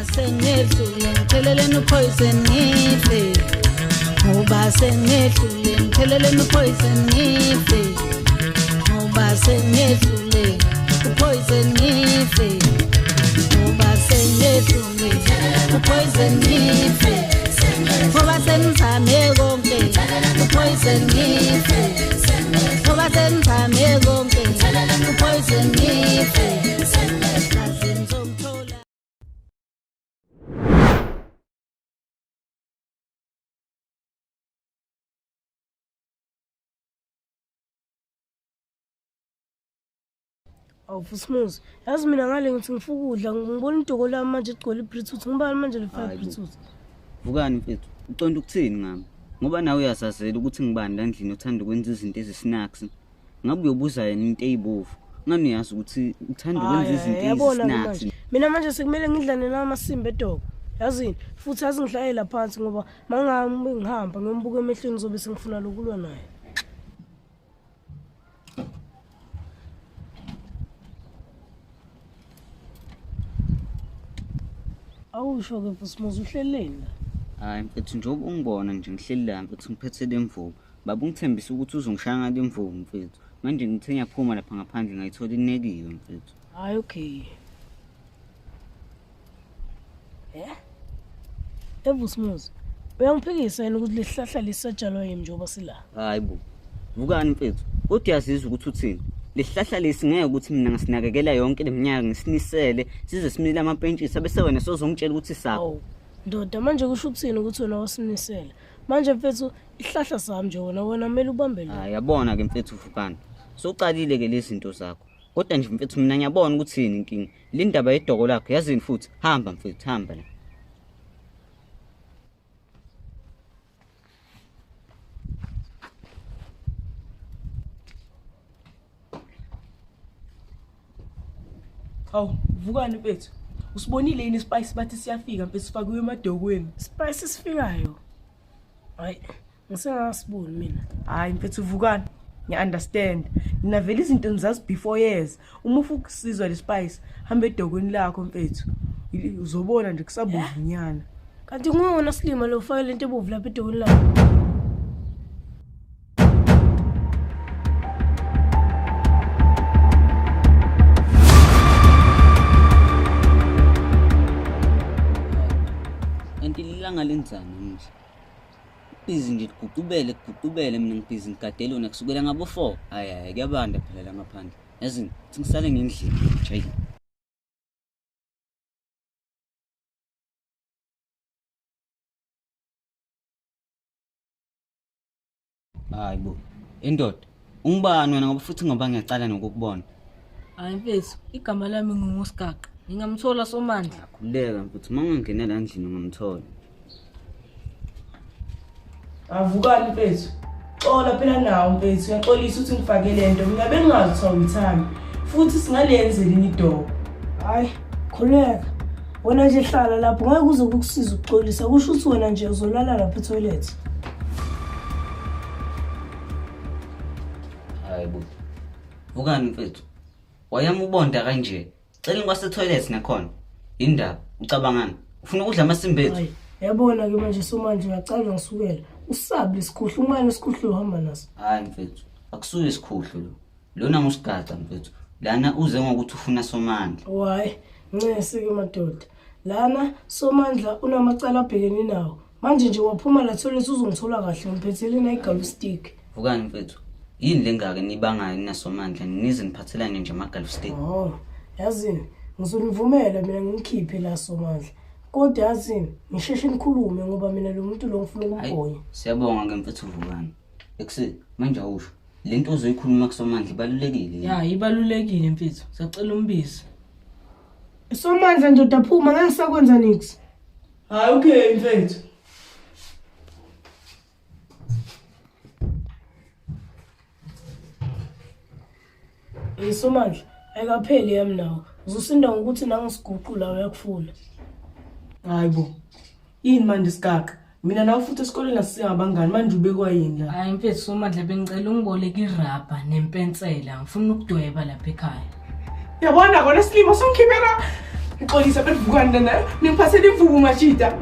sengedlule ngitheleleni upoison ngife ngoba sengedlule ngitheleleni upoison ngife ngoba sengedlule upoison ngife ngoba sengedlule upoison ngife ngoba sengizame konke upoison ngife ngoba sengizame konke upoison ngife Awufusumuzi yazi mina ngale ngithi ngifuna ukudla ngibona intoko lami manje igcwele ibrituthi ngibani manje le 5 brituthi Vukani mfethu uqonda ukuthini ngami ngoba nawe uyasazela ukuthi ngibani la endlini uthanda ukwenza izinto ezisnacks ngabe uyobuza yena into eyibovu ngani uyazi ukuthi uthanda ukwenza izinto ezisnacks mina manje sekumele ngidlane namasimba edoko yazini futhi azingihlayela phansi ngoba mangabe ngihamba ngiyombuka emehlweni ngizobe sengifuna lokulwa naye awusho ke Vusumuzi uhleleni hayi mfethu njengoba ungibona nje ngihleli la mfethu ngiphethe lemvubu baba ungithembisa ukuthi uzongishaya ngale mvubu mfethu manje ngithe ngiyaphuma lapha ngaphandle ngayithola inekiwe mfethu hayi okay Vusumuzi uyangiphikisa yena ukuthi lihlahla lisatshalwa yimi njengoba sila hayi bo Vukani mfethu kodwa yazizwa ukuthi uthini Lihlahla lesi ngeke ukuthi mina ngasinakekela yonke leminyaka ngisinisele size simile amapentshisi abese wena sozongitshela ukuthi sakho ndoda manje kusho ukuthini ukuthi wena wasinisela manje mfethu ihlahla sami nje wena kumele ubambe lo hayi yabona ke mfethu Vukani soqalile ke lezi zinto zakho kodwa nje mfethu mina ngiyabona ukuthi yini inkinga le ndaba yedoko lakho yazini futhi hamba mfethu hamba la Awu Vukani mfethu usibonile yini spice bathi siyafika mfethu sifakiwe emadokweni spice sifikayo hayi ngisengasiboni mina hayi mfethu Vukani ngiunderstand nina vele izinto nizazi before years uma ufuna ukusizwa le spice hamba edokweni lakho mfethu uzobona nje kusabovunyana kanti ngiyona silima lo file lento ebovu lapha edokweni lakho ngalenzana manje busy nje kugqubele mina ngibhizi ngigadela wona kusukela ngabo 4 hayi kuyabanda phela la ngaphandle yazini ngisale ngendlini nje hayi bo indoda ungibani wena ngoba futhi ngoba ngiyacala nokukubona hayi mfethu igama lami ngingosigaqa ngingamthola Somandla khuleka mfethu mangangena la endlini ngamthola Vukani mfethu xola phela nawo mfethu uyaxolisa ukuthi ngifake lento mina bengingazi ukuthi uyithanda futhi singalenzeli idoko hayi khuleka wena nje hlala lapho ngeke uze ukukusiza ukuxolisa kusho ukuthi wena nje uzolala lapha etoilet hayi bo Vukani mfethu wayama ubonda kanje cela ngwase toilet nakhona indaba ucabangani ufuna ukudla amasimba ethu yabona ke manje Somandla uyacala ngisukela usabi isikhuhlu umane isikhuhlu uhamba naso hayi mfethu akusuye isikhuhlu lona ngusigada mfethu lana uze ngokuthi ufuna Somandla hayi ncese ke madoda lana Somandla unamacala abhekene nawo manje nje waphuma la toilet uzongithola kahle ngiphethele na igalf stick Vukani mfethu yini lengake nibangayo nina Somandla nize niphathelane nje amagalf stick yazini ngizonivumela mina ngimkhiphe la Somandla kodwa yazini ngisheshe nikhulume ngoba mina lo muntu lo ngifuna ukubonga siyabonga ke mfethu Vukani ekuseni manje awusho lento ozoyikhuluma kuSomandla ibalulekile ya ibalulekile mfethu sacela umbizi Somandla ndoda phuma ngeke sakwenza nix hayi okay mfethu Somandla ayikapheli yami nawo uzosinda ngokuthi nangisiguqula uyakufuna hayibo yini manje sigaka mina nawe futhi esikoleni asingabangani manje ubekwa yini la hayi mfethu Somandla bengicela ungiboleke irabha nempensela ngifuna ukudweba lapha ekhaya yabona kona silimo songikhipela Ngixolisa beVukani lana. Ningiphathele imvubu mashida.